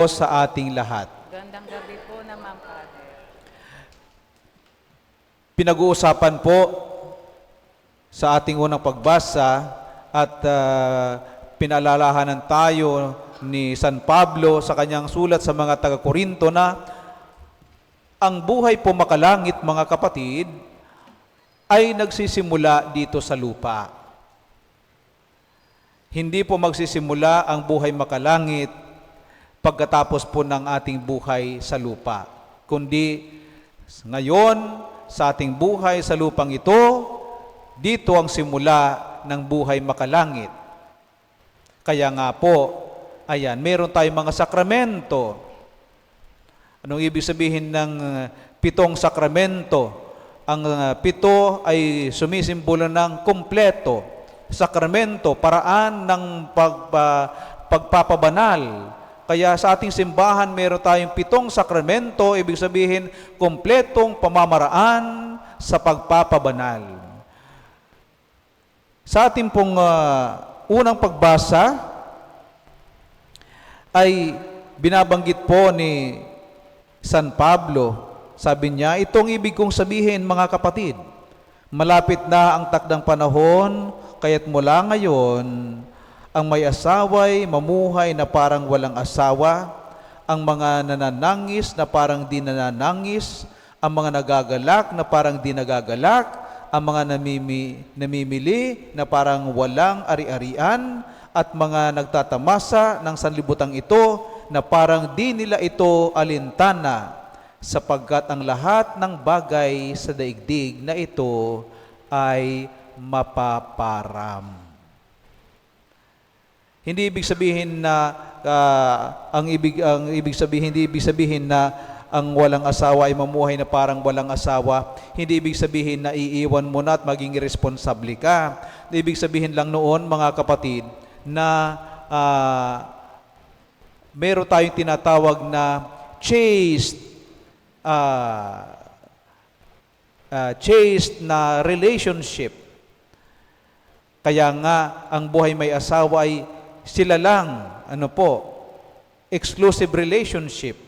sa ating lahat. Gandang gabi po naman, Father. Pinag-uusapan po sa ating unang pagbasa at pinaalalahanan tayo ni San Pablo sa kanyang sulat sa mga taga-Korinto na ang buhay po makalangit, mga kapatid, ay nagsisimula dito sa lupa. Hindi po magsisimula ang buhay makalangit pagkatapos po ng ating buhay sa lupa, kundi ngayon sa ating buhay sa lupang ito, dito ang simula ng buhay makalangit. Kaya nga po, ayan, meron tayong mga sakramento. Anong ibig sabihin ng 7 sakramento? Ang 7 ay sumisimbolo ng kumpleto. Sakramento, paraan ng pagpapabanal. Kaya sa ating simbahan, meron tayong 7 sakramento, ibig sabihin, kumpletong pamamaraan sa pagpapabanal. Sa ating pong unang pagbasa, ay binabanggit po ni San Pablo, sabi niya, itong ibig kong sabihin, mga kapatid, malapit na ang takdang panahon, kaya't mula ngayon, ang may asawa'y mamuhay na parang walang asawa, ang mga nananangis na parang di nananangis, ang mga nagagalak na parang di nagagalak, ang mga namimili na parang walang ari-arian, at mga nagtatamasa ng sanlibutan ito na parang di nila ito alintana, sapagkat ang lahat ng bagay sa daigdig na ito ay mapaparam. Hindi ibig sabihin na hindi ibig sabihin na ang walang asawa ay mamuhay na parang walang asawa. Hindi ibig sabihin na iiwan mo na at maging irresponsable ka. Ibig sabihin lang noon, mga kapatid, na meron tayong tinatawag na chaste na relationship. Kaya nga, ang buhay may asawa ay sila lang, exclusive relationship.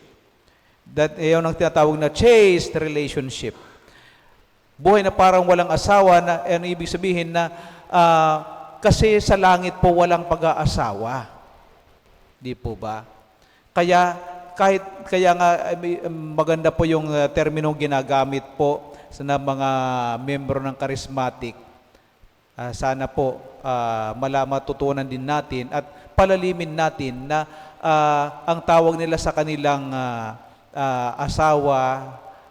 Yun ang tinatawag na chaste relationship. Buhay na parang walang asawa, ano ibig sabihin na, kasi sa langit po walang pag-aasawa. Di po ba? Kaya nga maganda po yung terminong ginagamit po sa mga membro ng charismatic. Sana po matutunan din natin at palalimin natin na ang tawag nila sa kanilang asawa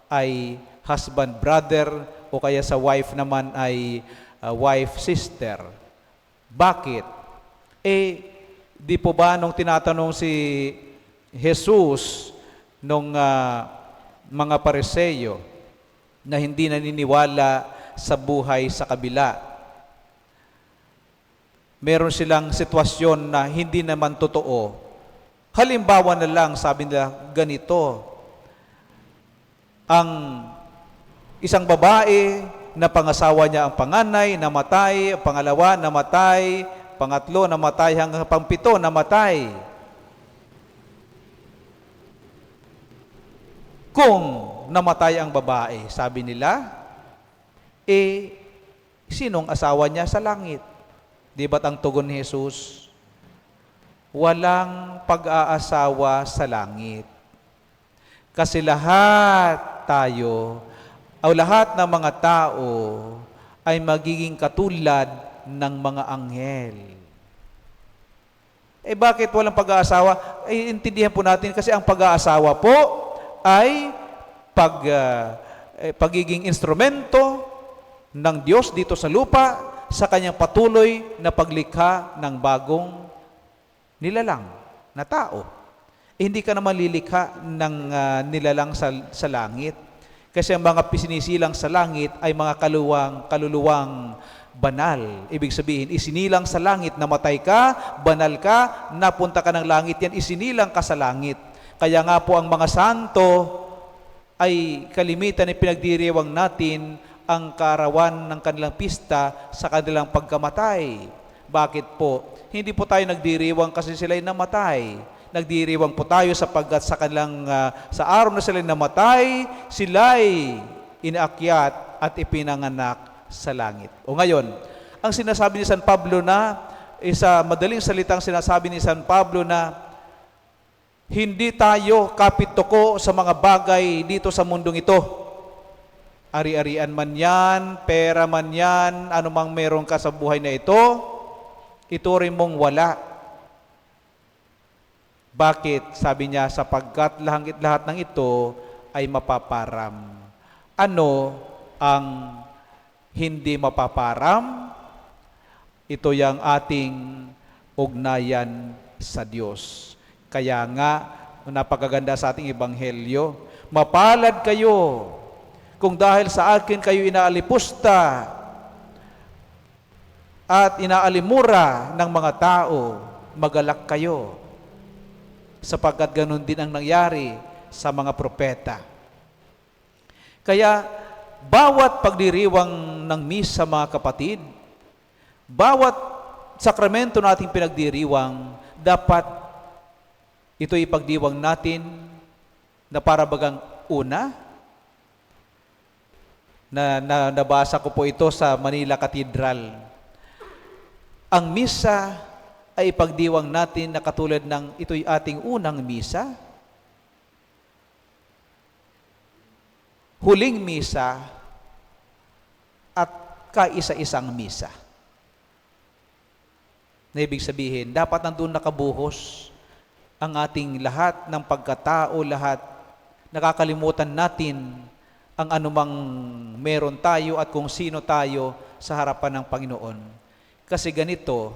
ay husband brother, o kaya sa wife naman ay wife sister. Bakit? Di po ba nung tinatanong si Jesus nung mga Pariseo na hindi naniniwala sa buhay sa kabila, meron silang sitwasyon na hindi naman totoo. Halimbawa na lang, sabi nila, ganito. Ang isang babae na pangasawa niya ang panganay, namatay, ang pangalawa, namatay, pangatlo, namatay, hanggang pang-7, namatay. Kung namatay ang babae, sabi nila, sinong asawa niya sa langit? Di ba't ang tugon ni Jesus? Walang pag-aasawa sa langit. Kasi lahat tayo, o lahat ng mga tao, ay magiging katulad ng mga anghel. Bakit walang pag-aasawa? Intindihan po natin kasi ang pag-aasawa po ay pagiging instrumento ng Diyos dito sa lupa sa kanyang patuloy na paglikha ng bagong nilalang na tao. Hindi ka naman lilikha ng nilalang sa langit. Kasi ang mga sinisilang sa langit ay mga kaluluwang banal. Ibig sabihin, isinilang sa langit, namatay ka, banal ka, napunta ka ng langit, yan isinilang ka sa langit. Kaya nga po ang mga santo ay kalimitan ay pinagdiriwang natin ang kaarawan ng kanilang pista sa kanilang pagkamatay. Bakit po? Hindi po tayo nagdiriwang kasi sila'y namatay. nagdiriwang po tayo sapagkat sa kanilang sa araw na sila namatay, sila'y inaakyat at ipinanganak sa langit. O ngayon, ang sinasabi ni San Pablo na, isa madaling salitang sinasabi ni San Pablo na hindi tayo kapit-toko sa mga bagay dito sa mundong ito. Ari-arian man yan, pera man yan, anumang meron ka sa buhay na ito rin mong wala. Bakit? Sabi niya, sapagkat lahat ng ito ay mapaparam. Ano ang hindi mapaparam? Ito yung ating ugnayan sa Diyos. Kaya nga, napakaganda sa ating ebanghelyo, mapalad kayo kung dahil sa akin kayo inaalipusta at inaalimura ng mga tao, magalak kayo. Sapagkat ganun din ang nangyari sa mga propeta. Kaya, bawat pagdiriwang ng misa, mga kapatid, bawat sakramento nating pinagdiriwang, dapat ito ipagdiwang natin na para bagang una, na nabasa ko po ito sa Manila Cathedral. Ang misa ay ipagdiwang natin na katulad ng ito'y ating unang misa, huling misa, at kaisa-isang misa. Na ibig sabihin, dapat nandun nakabuhos ang ating lahat ng pagkatao, lahat. Nakakalimutan natin ang anumang meron tayo at kung sino tayo sa harapan ng Panginoon. Kasi ganito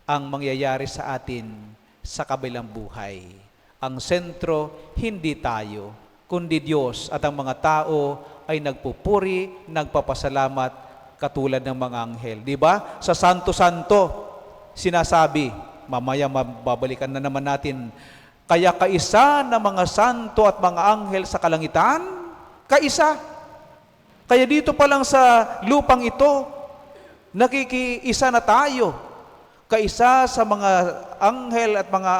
ang mangyayari sa atin sa kabilang buhay. Ang sentro, hindi tayo, kundi Diyos, at ang mga tao ay nagpupuri, nagpapasalamat katulad ng mga anghel. Di ba? Sa Santo-Santo, sinasabi, mamaya mababalikan na naman natin, kaya kaisa na mga santo at mga anghel sa kalangitan, kaisa. Kaya dito pa lang sa lupang ito, nakikiisa na tayo. Kaisa sa mga anghel at mga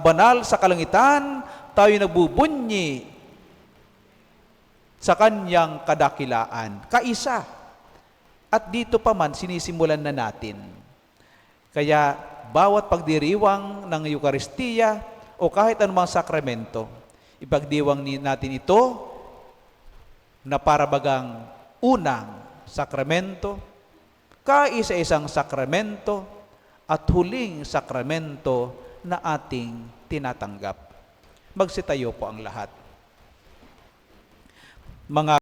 banal sa kalangitan, tayo nagbubunyi sa kanyang kadakilaan. Kaisa. At dito pa man, sinisimulan na natin. Kaya, bawat pagdiriwang ng Eukaristiya o kahit anumang sakramento, ipagdiwang natin ito na para bagang unang sakramento, kaisa-isang sakramento, at huling sakramento na ating tinatanggap. Magsitayo po ang lahat. Mga